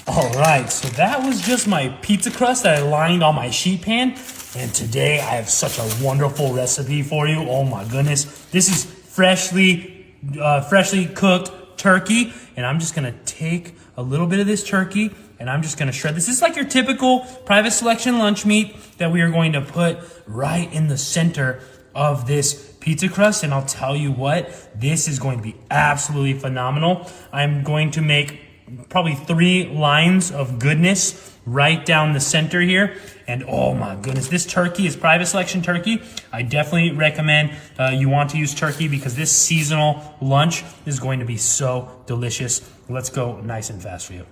All right, so that was just my pizza crust that I lined on my sheet pan. And today I have such a wonderful recipe for you. Oh my goodness. This is freshly cooked turkey. And I'm just gonna take a little bit of this turkey and I'm just gonna shred this. This is like your typical private selection lunch meat that we are going to put right in the center of this pizza crust. And I'll tell you what, this is going to be absolutely phenomenal. I'm going to make probably 3 lines of goodness right down the center here. And oh my goodness, this turkey is private selection turkey. I definitely recommend you want to use turkey because this seasonal lunch is going to be so delicious. Let's go nice and fast for you.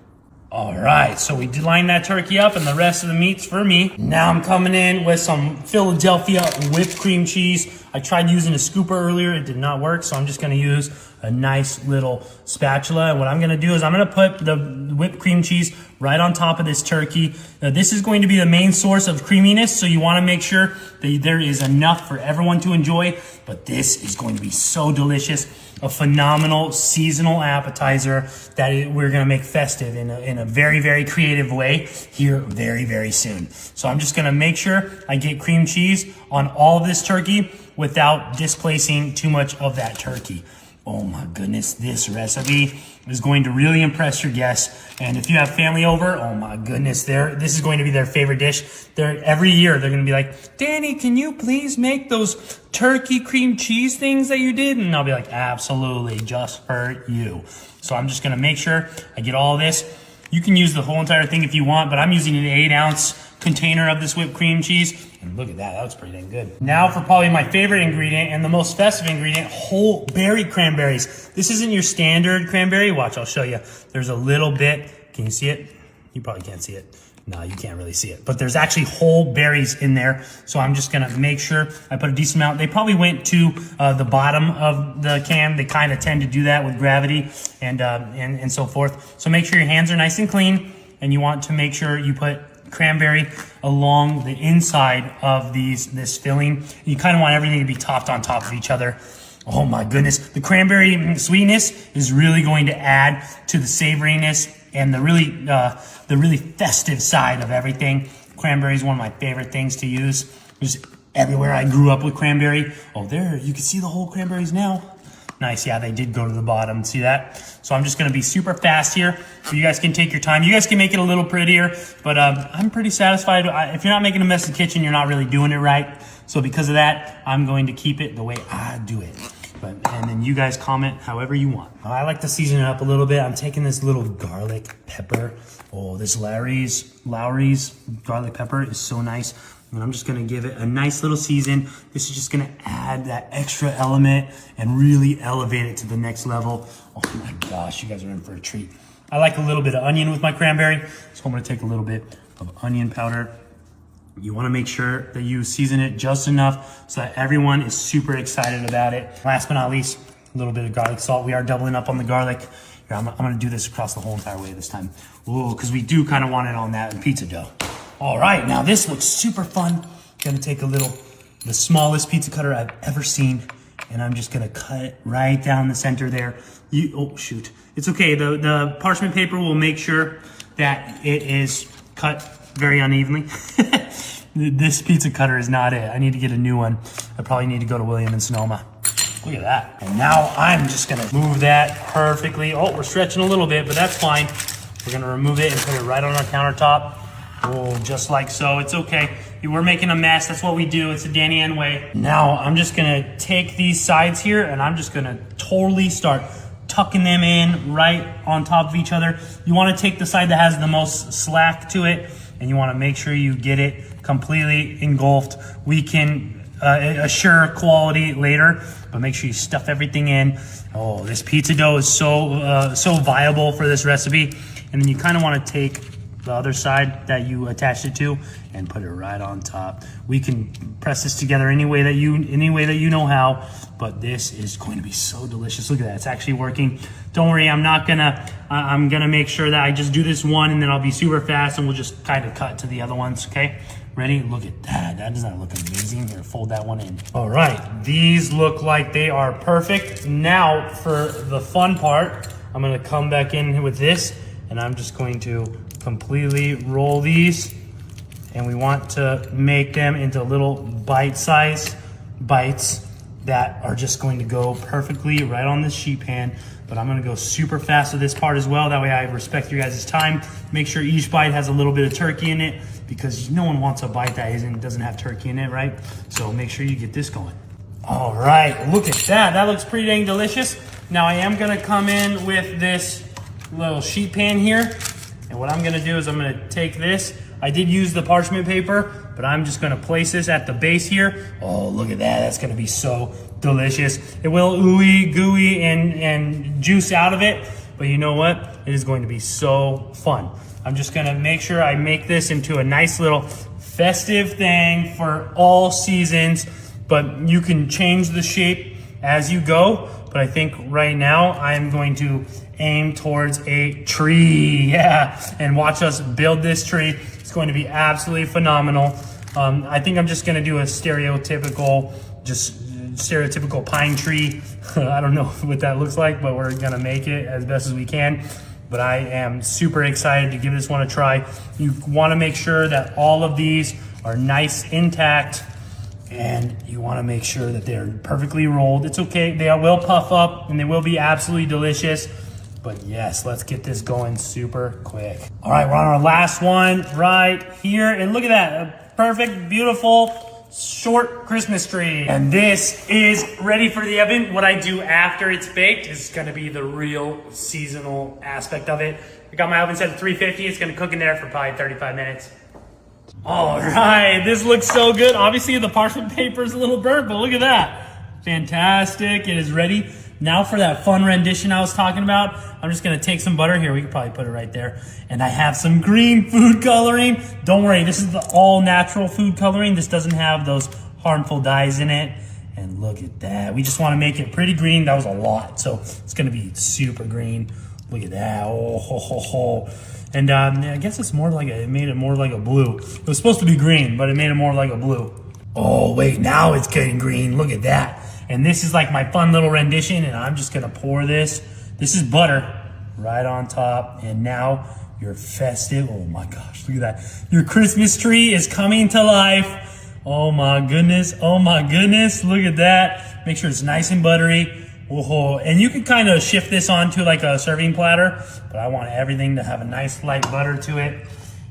All right, so we did line that turkey up and the rest of the meat's for me. Now I'm coming in with some Philadelphia whipped cream cheese. I tried using a scooper earlier, it did not work, so I'm just gonna use a nice little spatula. And what I'm gonna do is I'm gonna put the whipped cream cheese right on top of this turkey. Now this is going to be the main source of creaminess, so you wanna make sure that there is enough for everyone to enjoy, but this is going to be so delicious. A phenomenal seasonal appetizer that we're gonna make festive in a very, very creative way here very, very soon. So I'm just gonna make sure I get cream cheese on all of this turkey without displacing too much of that turkey. Oh my goodness, this recipe is going to really impress your guests. And if you have family over, oh my goodness, this is going to be their favorite dish. Every year, they're gonna be like, Danny, can you please make those turkey cream cheese things that you did? And I'll be like, absolutely, just for you. So I'm just gonna make sure I get all this. You can use the whole entire thing if you want, but I'm using an 8-ounce container of this whipped cream cheese. And look at that, that was pretty dang good. Now for probably my favorite ingredient and the most festive ingredient, whole berry cranberries. This isn't your standard cranberry. Watch, I'll show you. There's a little bit, can you see it? You probably can't see it. No, you can't really see it, but there's actually whole berries in there. So I'm just gonna make sure I put a decent amount. They probably went to the bottom of the can. They kind of tend to do that with gravity and so forth. So make sure your hands are nice and clean, and you want to make sure you put cranberry along the inside of this filling. You kind of want everything to be topped on top of each other. Oh my goodness, the cranberry sweetness is really going to add to the savoriness and the really festive side of everything. Cranberry is one of my favorite things to use. Just everywhere I grew up with cranberry. Oh, there, you can see the whole cranberries now. Nice, yeah, they did go to the bottom. See that? So I'm just gonna be super fast here, so you guys can take your time. You guys can make it a little prettier, but I'm pretty satisfied. If you're not making a mess in the kitchen, you're not really doing it right. So because of that, I'm going to keep it the way I do it. And then you guys comment however you want. I like to season it up a little bit. I'm taking this little garlic pepper. Oh, this Lowry's garlic pepper is so nice. And I'm just gonna give it a nice little season. This is just gonna add that extra element and really elevate it to the next level. Oh my gosh, you guys are in for a treat. I like a little bit of onion with my cranberry, so I'm gonna take a little bit of onion powder. You wanna make sure that you season it just enough so that everyone is super excited about it. Last but not least, a little bit of garlic salt. We are doubling up on the garlic. Here, I'm gonna do this across the whole entire way this time. Ooh, because we do kind of want it on that pizza dough. All right, now this looks super fun. Gonna take the smallest pizza cutter I've ever seen, and I'm just gonna cut it right down the center there. Oh shoot, it's okay. The parchment paper will make sure that it is cut very unevenly. This pizza cutter is not it. I need to get a new one. I probably need to go to William and Sonoma. Look at that. And now I'm just gonna move that perfectly. Oh, we're stretching a little bit, but that's fine. We're gonna remove it and put it right on our countertop. Oh, just like so. It's okay. We're making a mess. That's what we do. It's the Danny N way. Now I'm just gonna take these sides here and I'm just gonna totally start tucking them in right on top of each other. You wanna take the side that has the most slack to it, and you wanna make sure you get it completely engulfed. We can assure quality later, but make sure you stuff everything in. Oh, this pizza dough is so viable for this recipe. And then you kind of want to take the other side that you attached it to and put it right on top. We can press this together any way that you know how, but this is going to be so delicious. Look at that, it's actually working. Don't worry, I'm gonna make sure that I just do this one and then I'll be super fast and we'll just kind of cut to the other ones, okay? Ready? Look at that. That does not look amazing. Here, fold that one in. All right, these look like they are perfect. Now for the fun part, I'm gonna come back in with this and I'm just going to completely roll these, and we want to make them into little bite-sized bites that are just going to go perfectly right on this sheet pan. But I'm gonna go super fast with this part as well. That way I respect your guys' time. Make sure each bite has a little bit of turkey in it, because no one wants a bite that doesn't have turkey in it, right? So make sure you get this going. All right, look at that. That looks pretty dang delicious. Now I am gonna come in with this little sheet pan here. And what I'm gonna do is I'm gonna take this. I did use the parchment paper, but I'm just gonna place this at the base here. Oh, look at that. That's gonna be so delicious. It will ooey gooey and juice out of it, but you know what? It is going to be so fun. I'm just gonna make sure I make this into a nice little festive thing for all seasons, but you can change the shape as you go. But I think right now I'm going to aim towards a tree, yeah, and watch us build this tree. It's going to be absolutely phenomenal. I think I'm just gonna do a stereotypical pine tree. I don't know what that looks like, but we're gonna make it as best as we can. But I am super excited to give this one a try. You wanna make sure that all of these are nice, intact, and you wanna make sure that they're perfectly rolled. It's okay, they will puff up and they will be absolutely delicious. But yes, let's get this going super quick. All right, we're on our last one right here. And look at that, a perfect, beautiful, short Christmas tree. And this is ready for the oven. What I do after it's baked is gonna be the real seasonal aspect of it. I got my oven set at 350. It's gonna cook in there for probably 35 minutes. All right, this looks so good. Obviously the parchment paper is a little burnt, but look at that. Fantastic, it is ready. Now for that fun rendition I was talking about, I'm just gonna take some butter here. We could probably put it right there. And I have some green food coloring. Don't worry, this is the all natural food coloring. This doesn't have those harmful dyes in it. And look at that. We just wanna make it pretty green. That was a lot, so it's gonna be super green. Look at that, oh, ho, ho, ho. And I guess it's more like it made it more like a blue. It was supposed to be green, but it made it more like a blue. Oh wait, now it's getting green, look at that. And this is like my fun little rendition, and I'm just gonna pour this. This is butter right on top. And now your festive, oh my gosh, look at that. Your Christmas tree is coming to life. Oh my goodness, look at that. Make sure it's nice and buttery. Oh, and you can kind of shift this onto like a serving platter, but I want everything to have a nice light butter to it.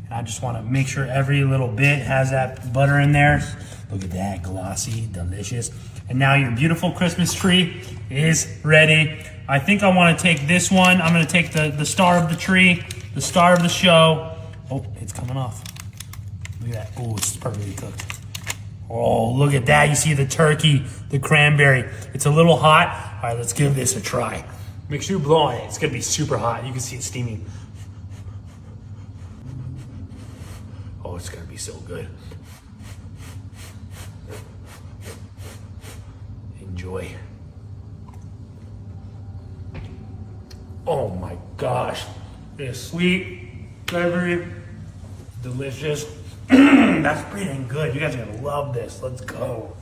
And I just wanna make sure every little bit has that butter in there. Look at that, glossy, delicious. And now your beautiful Christmas tree is ready. I think I wanna take this one. I'm gonna take the star of the tree, the star of the show. Oh, it's coming off. Look at that, oh, it's perfectly cooked. Oh, look at that, you see the turkey, the cranberry. It's a little hot. All right, let's give this a try. Make sure you blow on it. It's gonna be super hot. You can see it steaming. Oh, it's gonna be so good. Enjoy. Oh my gosh. It's sweet, savory, delicious. That's pretty dang good. You guys are gonna love this. Let's go.